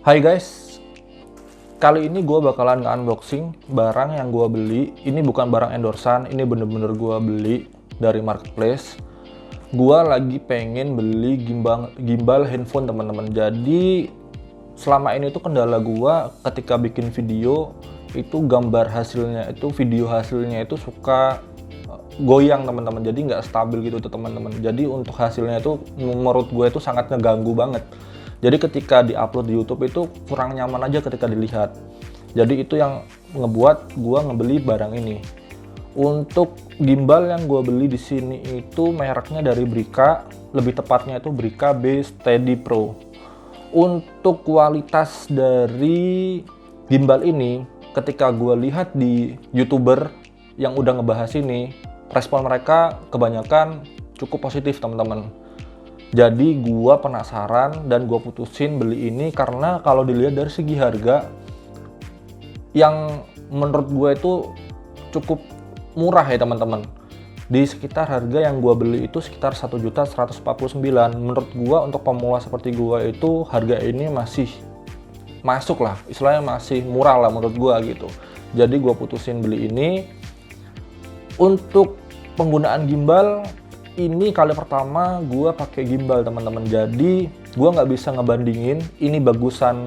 Hai guys, kali ini gue bakalan nge-unboxing barang yang gue beli. Ini bukan barang endorsan, ini bener-bener gue beli dari marketplace. Gue lagi pengen beli gimbal handphone teman-teman. Jadi selama ini tuh kendala gue ketika bikin video itu gambar hasilnya itu video hasilnya itu suka goyang teman-teman, jadi nggak stabil gitu tuh teman-teman. Jadi untuk hasilnya itu menurut gue itu sangat ngeganggu banget. Jadi ketika diupload di YouTube itu kurang nyaman aja ketika dilihat. Jadi itu yang ngebuat gue ngebeli barang ini. Untuk gimbal yang gue beli di sini itu mereknya dari Brica, lebih tepatnya itu Brica B Steady Pro. Untuk kualitas dari gimbal ini, ketika gue lihat di YouTuber yang udah ngebahas ini, respon mereka kebanyakan cukup positif teman-teman. Jadi gua penasaran dan gua putusin beli ini karena kalau dilihat dari segi harga yang menurut gue itu cukup murah ya teman-teman. Di sekitar harga yang gua beli itu sekitar 1.149.000. Menurut gua untuk pemula seperti gua itu harga ini masih masuk lah, istilahnya masih murah lah menurut gua gitu. Jadi gua putusin beli ini. Untuk penggunaan gimbal ini kali pertama gue pakai gimbal teman-teman, jadi gue nggak bisa ngebandingin ini bagusan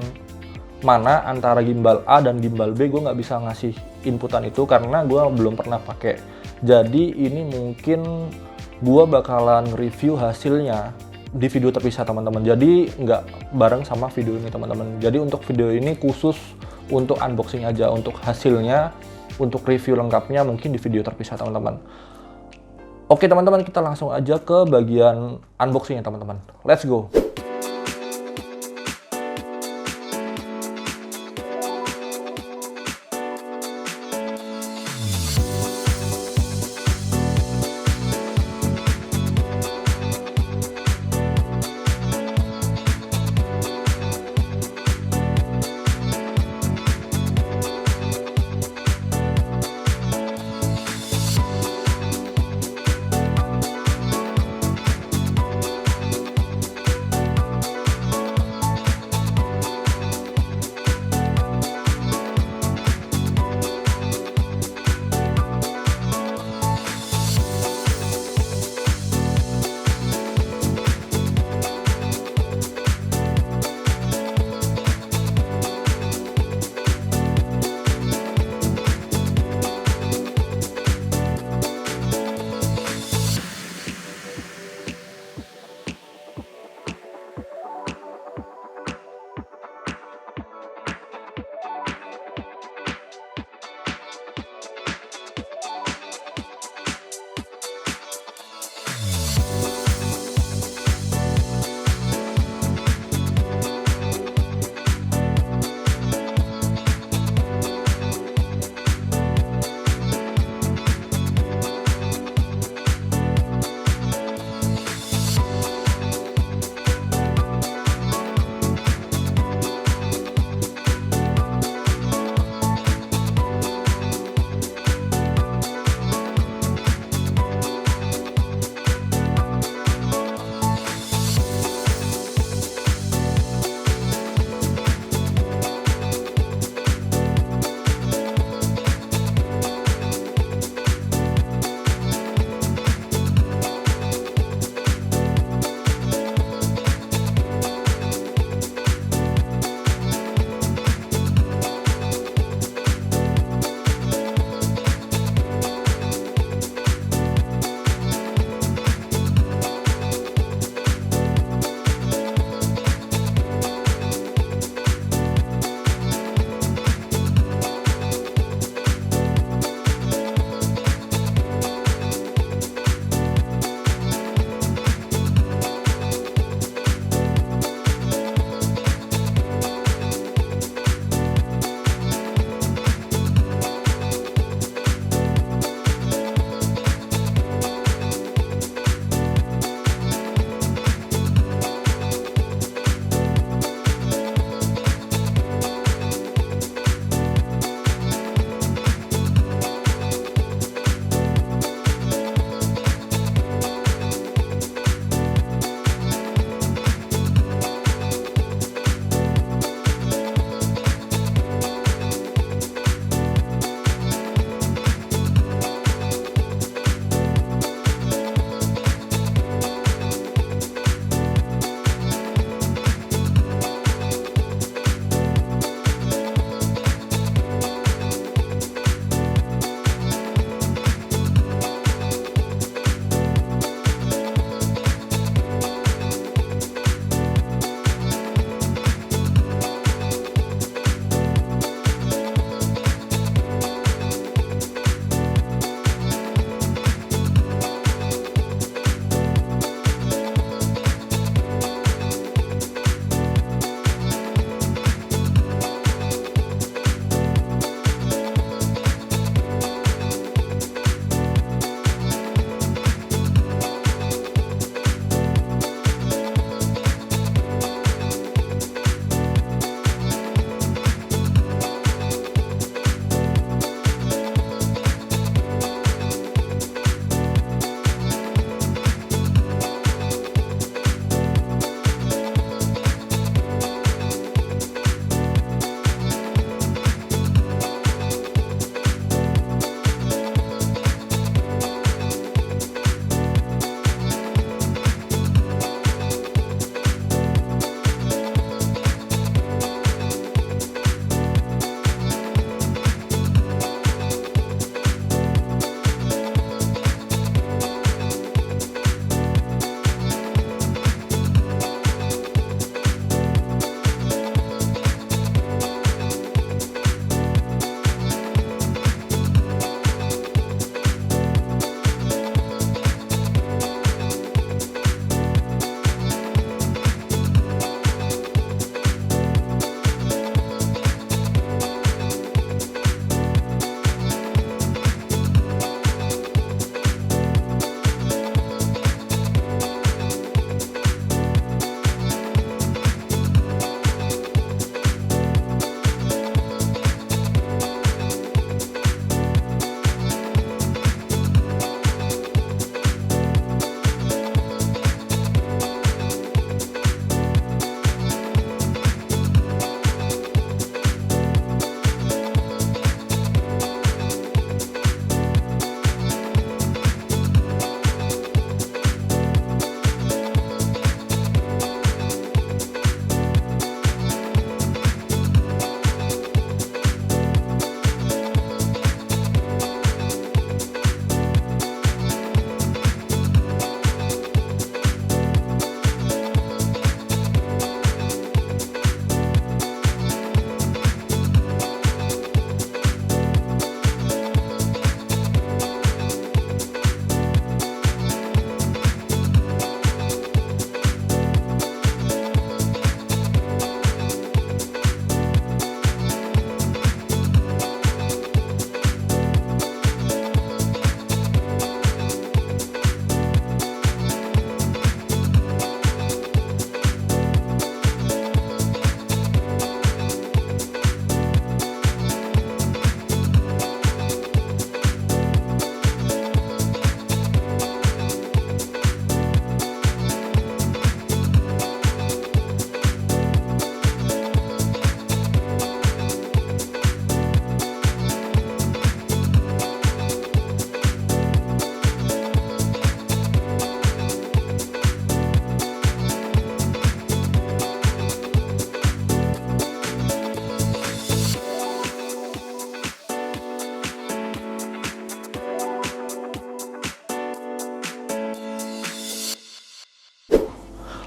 mana antara gimbal A dan gimbal B. Gue nggak bisa ngasih inputan itu karena gue belum pernah pakai. Jadi ini mungkin gue bakalan review hasilnya di video terpisah teman-teman, jadi nggak bareng sama video ini teman-teman. Jadi untuk video ini khusus untuk unboxing aja, untuk hasilnya, untuk review lengkapnya mungkin di video terpisah teman-teman. Oke teman-teman, kita langsung aja ke bagian unboxing ya teman-teman. Let's go.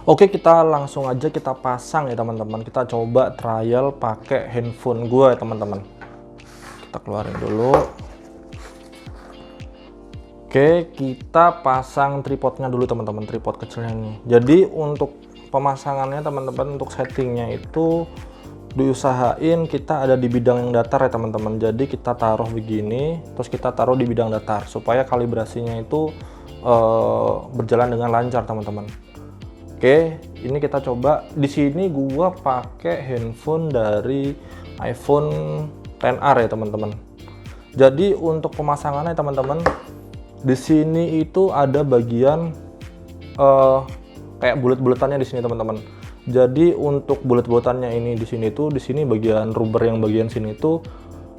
Oke, kita langsung aja kita pasang ya teman-teman. Kita coba trial pakai handphone gue ya teman-teman. Kita keluarin dulu. Oke, kita pasang tripodnya dulu teman-teman, tripod kecilnya ini. Jadi untuk pemasangannya teman-teman, untuk settingnya itu diusahain kita ada di bidang yang datar ya teman-teman. Jadi kita taruh begini, terus kita taruh di bidang datar supaya kalibrasinya itu berjalan dengan lancar teman-teman. Oke, ini kita coba. Di sini gua pakai handphone dari iPhone XR ya teman-teman. Jadi untuk pemasangannya teman-teman, di sini itu ada bagian kayak bulat-bulatannya di sini teman-teman. Jadi untuk bulat-bulatannya ini di sini bagian rubber yang bagian sini itu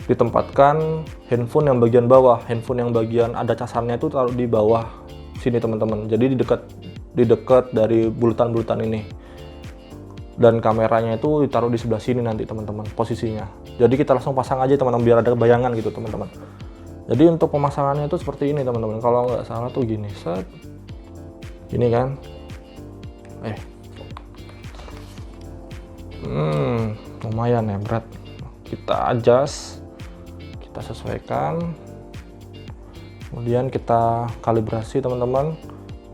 ditempatkan handphone yang bagian bawah. Handphone yang bagian ada casarnya itu taruh di bawah sini teman-teman. Jadi di dekat dari bulatan-bulatan ini. Dan kameranya itu ditaruh di sebelah sini nanti teman-teman posisinya. Jadi kita langsung pasang aja teman-teman biar ada bayangan gitu teman-teman. Jadi untuk pemasangannya itu seperti ini teman-teman. Kalau nggak salah tuh gini, set, gini kan? Lumayan ya berat. Kita adjust, kita sesuaikan. Kemudian kita kalibrasi teman-teman.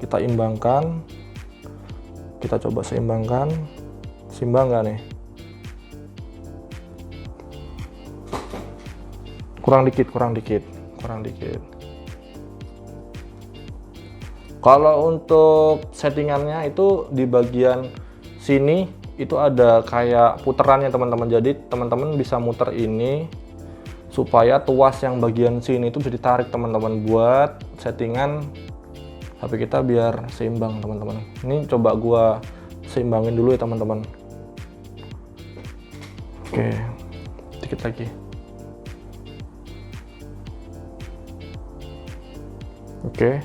Kita imbangkan. Kita coba seimbangkan. Seimbang nggak nih? Kurang dikit. Kalau untuk settingannya itu di bagian sini itu ada kayak puterannya teman-teman. Jadi teman-teman bisa muter ini supaya tuas yang bagian sini itu bisa ditarik teman-teman buat settingan HP kita biar seimbang teman-teman. Ini coba gua seimbangin dulu ya teman-teman. Oke, dikit lagi. Oke,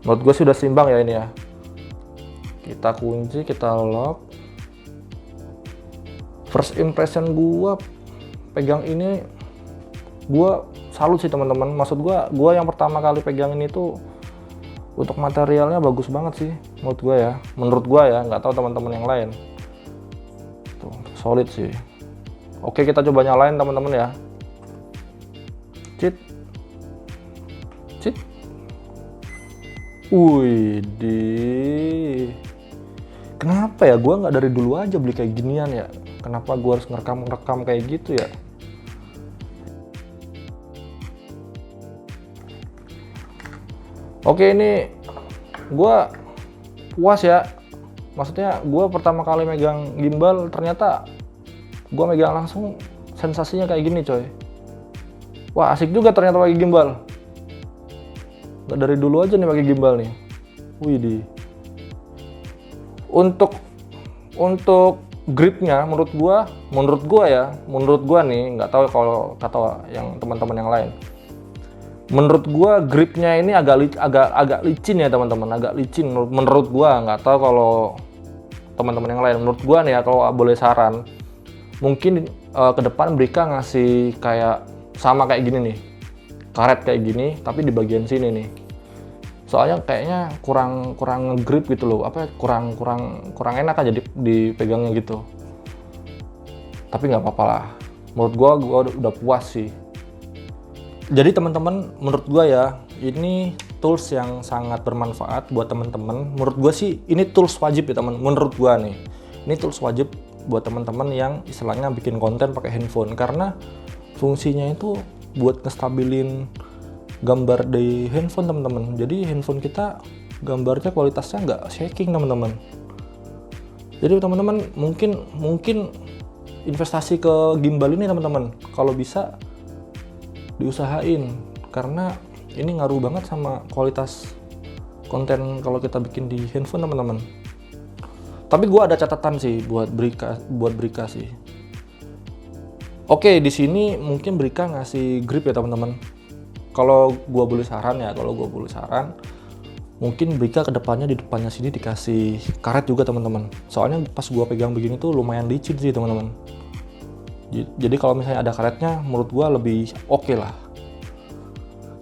menurut gue sudah seimbang ya ini ya. Kita kunci, kita lock. First impression gue pegang ini, gue salut sih teman-teman. Maksud gue yang pertama kali pegang ini tuh untuk materialnya bagus banget sih menurut gue ya. Menurut gue ya, nggak tahu teman-teman yang lain. Tuh, solid sih. Oke, kita coba nyalain teman-teman ya. Cit. Wih, kenapa ya gue nggak dari dulu aja beli kayak ginian ya? Kenapa gue harus ngerekam kayak gitu ya? Oke, ini gue puas ya. Maksudnya gue pertama kali megang gimbal, ternyata gue megang langsung sensasinya kayak gini coy. Wah, asik juga ternyata pakai gimbal. Nggak dari dulu aja nih pakai gimbal nih. Widih. Untuk gripnya menurut gua nih, nggak tahu kalau kata yang teman-teman yang lain. Menurut gua gripnya ini agak licin ya teman-teman, agak licin menurut gua. Nggak tahu kalau teman-teman yang lain. Menurut gua nih ya, kalau boleh saran, mungkin ke depan Brika ngasih kayak sama kayak gini nih, karet kayak gini tapi di bagian sini nih. Soalnya kayaknya kurang nge-grip gitu loh, kurang enak aja dipegangnya gitu. Tapi nggak apa-apa lah. Menurut gua udah puas sih. Jadi teman-teman, menurut gua ya, ini tools yang sangat bermanfaat buat teman-teman. Menurut gua sih ini tools wajib ya teman. Menurut gua nih, ini tools wajib buat teman-teman yang istilahnya bikin konten pakai handphone, karena fungsinya itu buat ngestabilin gambar di handphone teman-teman. Jadi handphone kita gambarnya kualitasnya nggak shaking teman-teman. Jadi teman-teman mungkin investasi ke gimbal ini teman-teman, kalau bisa diusahain, karena ini ngaruh banget sama kualitas konten kalau kita bikin di handphone teman-teman. Tapi gue ada catatan sih buat Brika sih. Oke, di sini mungkin Brika ngasih grip ya teman-teman. Kalau gue boleh saran, mungkin Brika kedepannya di depannya sini dikasih karet juga teman-teman. Soalnya pas gue pegang begini tuh lumayan licin sih teman-teman. Jadi kalau misalnya ada karetnya, menurut gue lebih oke lah.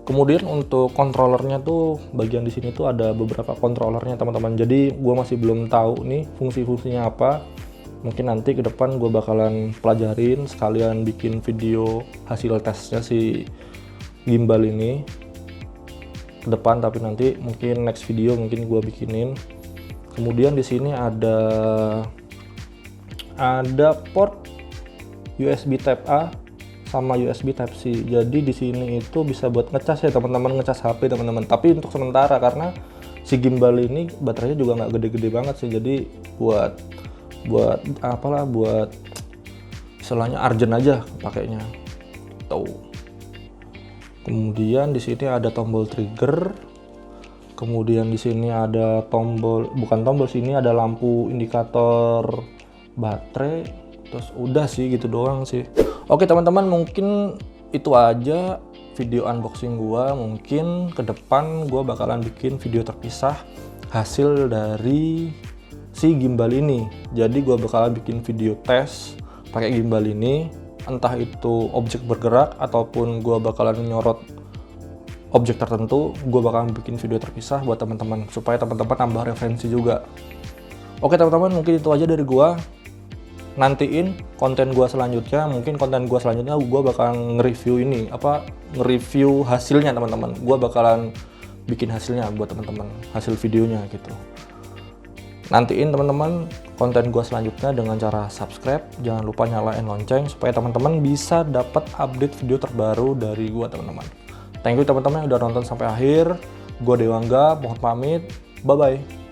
Kemudian untuk kontrolernya tuh bagian di sini tuh ada beberapa kontrolernya teman-teman. Jadi gue masih belum tahu nih fungsi-fungsinya apa. Mungkin nanti ke depan gue bakalan pelajarin sekalian bikin video hasil tesnya si gimbal ini ke depan, tapi nanti mungkin next video mungkin gue bikinin. Kemudian di sini ada port USB Type A sama USB Type C. Jadi di sini itu bisa buat ngecas ya teman-teman, ngecas HP teman-teman. Tapi untuk sementara karena si gimbal ini baterainya juga nggak gede-gede banget sih. Jadi buat istilahnya urgent aja pakainya. Tuh. Kemudian di sini ada tombol trigger. Kemudian di sini ada sini ada lampu indikator baterai. Terus udah sih gitu doang sih. Oke teman-teman, mungkin itu aja video unboxing gua. Mungkin ke depan gua bakalan bikin video terpisah hasil dari si gimbal ini. Jadi gua bakalan bikin video tes pakai gimbal ini, entah itu objek bergerak ataupun gua bakalan nyorot objek tertentu. Gua bakalan bikin video terpisah buat teman-teman supaya teman-teman nambah referensi juga. Oke teman-teman, mungkin itu aja dari gua. Nantiin konten gua selanjutnya, mungkin konten gua selanjutnya gua bakalan nge-review hasilnya teman-teman. Gua bakalan bikin hasilnya buat teman-teman, hasil videonya gitu. Nantiin teman-teman konten gua selanjutnya dengan cara subscribe, jangan lupa nyalain lonceng supaya teman-teman bisa dapat update video terbaru dari gua teman-teman. Thank you teman-teman yang udah nonton sampai akhir. Gua Dewangga, mohon pamit. Bye bye.